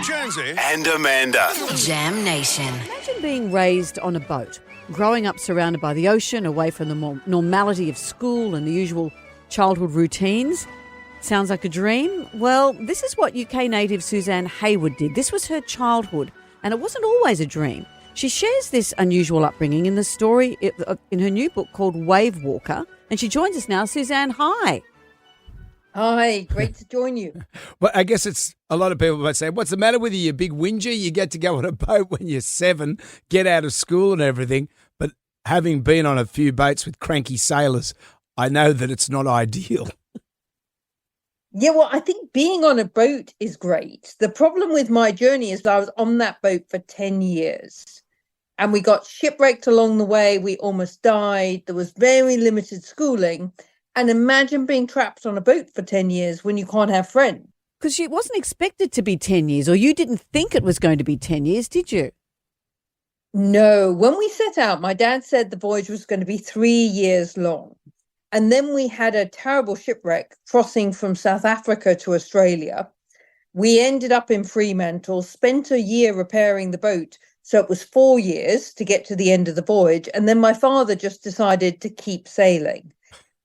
Jonesy and Amanda. Jam Nation. Imagine being raised on a boat, growing up surrounded by the ocean, away from the normality of school and the usual childhood routines. Sounds like a dream? Well, this is what UK native Suzanne Heywood did. This was her childhood, and it wasn't always a dream. She shares this unusual upbringing in the story in her new book called Wave Walker, and she joins us now. Suzanne, hi. Hi, great to join you. Well, I guess it's a lot of people might say, what's the matter with you, you big whinger? You get to go on a boat when you're 7, get out of school and everything. But having been on a few boats with cranky sailors, I know that it's not ideal. Yeah, well, I think being on a boat is great. The problem with my journey is that I was on that boat for 10 years and we got shipwrecked along the way. We almost died. There was very limited schooling. And imagine being trapped on a boat for 10 years when you can't have friends. Because it wasn't expected to be 10 years, or you didn't think it was going to be 10 years, did you? No, when we set out, my dad said the voyage was going to be 3 years long. And then we had a terrible shipwreck crossing from South Africa to Australia. We ended up in Fremantle, spent a year repairing the boat. So it was 4 years to get to the end of the voyage. And then my father just decided to keep sailing.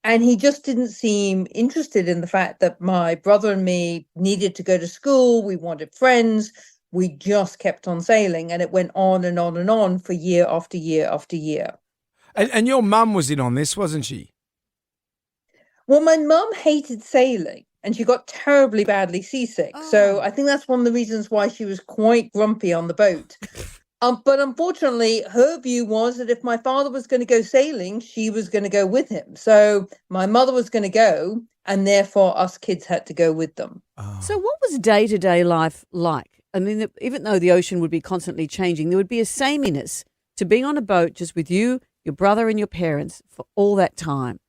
And he just didn't seem interested in the fact that my brother and me needed to go to school. We wanted friends. We just kept on sailing. And it went on and on and on for year after year after year. And your mum was in on this, wasn't she? Well, my mum hated sailing and she got terribly badly seasick. Oh. So I think that's one of the reasons why she was quite grumpy on the boat. But unfortunately, her view was that if my father was going to go sailing, she was going to go with him. So my mother was going to go, and therefore us kids had to go with them. Oh. So what was day-to-day life like? I mean, even though the ocean would be constantly changing, there would be a sameness to being on a boat just with you, your brother and your parents for all that time.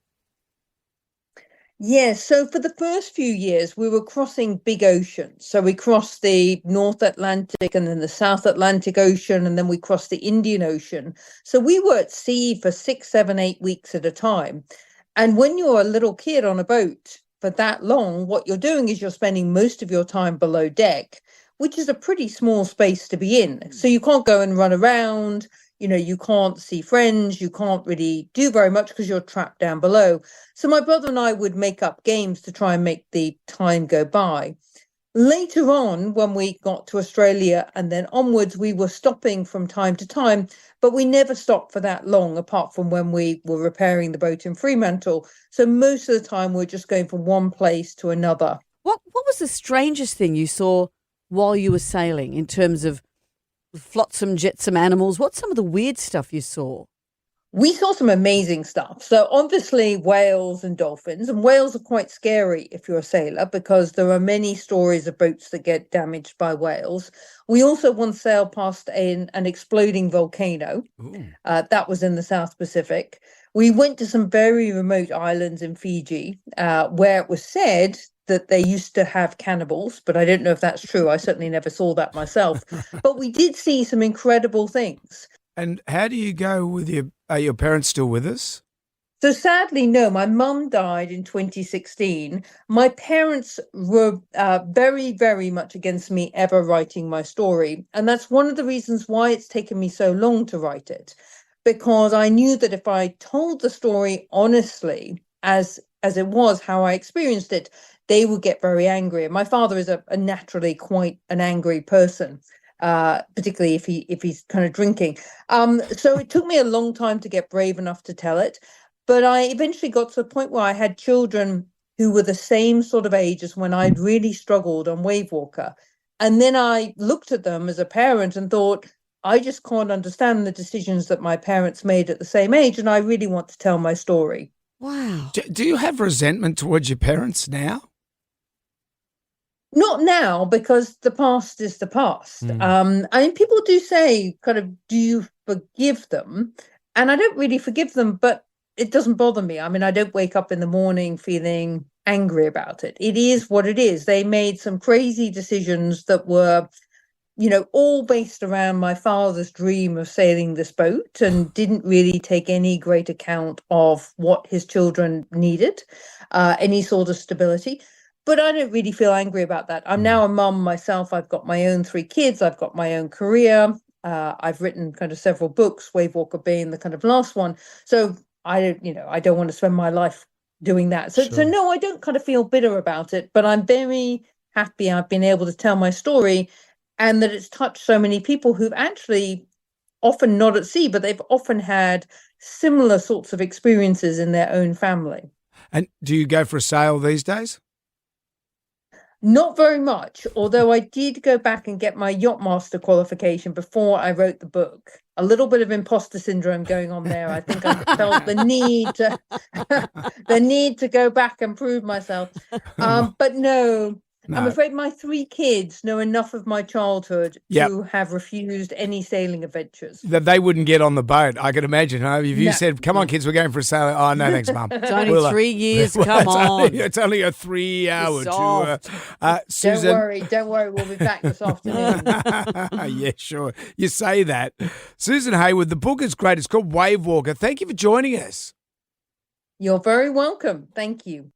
Yes, so for the first few years, we were crossing big oceans. So we crossed the North Atlantic and then the South Atlantic Ocean, and then we crossed the Indian Ocean. So we were at sea for 6, 7, 8 weeks at a time. And when you're a little kid on a boat for that long, what you're doing is you're spending most of your time below deck, which is a pretty small space to be in. So you can't go and run around. You know, you can't see friends, you can't really do very much because you're trapped down below. So my brother and I would make up games to try and make the time go by. Later on, when we got to Australia and then onwards, we were stopping from time to time, but we never stopped for that long, apart from when we were repairing the boat in Fremantle. So most of the time, we're just going from one place to another. What was the strangest thing you saw while you were sailing in terms of flotsam, jetsam animals? What's some of the weird stuff you saw? We saw some amazing stuff. So obviously whales and dolphins, and whales are quite scary if you're a sailor because there are many stories of boats that get damaged by whales. We also once sailed past an exploding volcano. That was in the South Pacific. We went to some very remote islands in Fiji where it was said that they used to have cannibals, but I don't know if that's true. I certainly never saw that myself. But we did see some incredible things. And how do you go with are your parents still with us? So sadly, no, my mum died in 2016. My parents were very, very much against me ever writing my story. And that's one of the reasons why it's taken me so long to write it, because I knew that if I told the story honestly, as it was, how I experienced it, they would get very angry. And my father is a naturally quite an angry person, particularly if he's kind of drinking. So it took me a long time to get brave enough to tell it. But I eventually got to the point where I had children who were the same sort of age as when I'd really struggled on Wave Walker. And then I looked at them as a parent and thought, I just can't understand the decisions that my parents made at the same age. And I really want to tell my story. Wow. Do you have resentment towards your parents now? Not now, because the past is the past. I mean, people do say, kind of, do you forgive them? And I don't really forgive them, but it doesn't bother me. I mean, I don't wake up in the morning feeling angry about it. It is what it is. They made some crazy decisions that were, you know, all based around my father's dream of sailing this boat and didn't really take any great account of what his children needed, any sort of stability. But I don't really feel angry about that. I'm now a mum myself. I've got my own 3 kids. I've got my own career. I've written kind of several books, Wave Walker being the kind of last one. So I don't want to spend my life doing that. So no, I don't kind of feel bitter about it, but I'm very happy I've been able to tell my story and that it's touched so many people who've actually often not at sea, but they've often had similar sorts of experiences in their own family. And do you go for a sail these days? Not very much, although I did go back and get my yacht master qualification before I wrote the book. A little bit of imposter syndrome going on there. I think I felt the need to go back and prove myself. But no. I'm afraid my 3 kids know enough of my childhood to have refused any sailing adventures. That they wouldn't get on the boat, I could imagine. Huh? If you said, come on, kids, we're going for a sail. Oh, no, thanks, Mum. It's only 3 years, come on. It's only a 3-hour tour. Susan, Don't worry, we'll be back this afternoon. Yeah, sure. You say that. Suzanne Heywood, the book is great. It's called Wave Walker. Thank you for joining us. You're very welcome. Thank you.